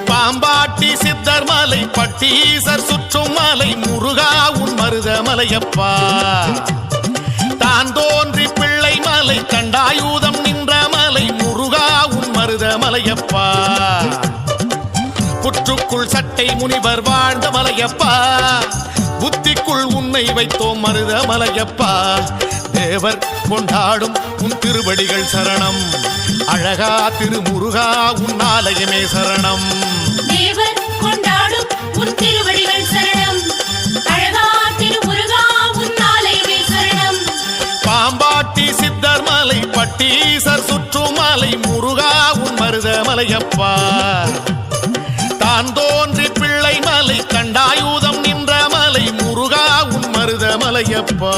பாம்பாட்டி சித்தர் மலை பட்டீசர் சுற்றும் மலை முருகா உன் மருதமலையப்பா தான் தோன்றி பிள்ளை மலை தண்டாயுதம் நின்ற மலை முருகா உன் மருதமலையப்பா புற்றுக்குள் சட்டை முனிவர் வாழ்ந்த மலையப்பா புத்திக்குள் உன்னை வைத்தோம் மருதமலையப்பா தேவர் கொண்டாடும் உன் திருவடிகள் சரணம் அழகா திருமுருகா உன் ஆலயமே சரணம் தேவர் கொண்டாடும் உன் திருவடிகள் சரணம் அழகா திருமுருகா உன் ஆலயமே சரணம் பாம்பாட்டி சித்தர் மலை பட்டீசர் சுற்றும் மலை முருகா உன் மருதமலையப்பா தான் தோன்றி பிள்ளை மலை கண்டாயுதம் நின்ற மலை முருகா உன் மருதமலையப்பா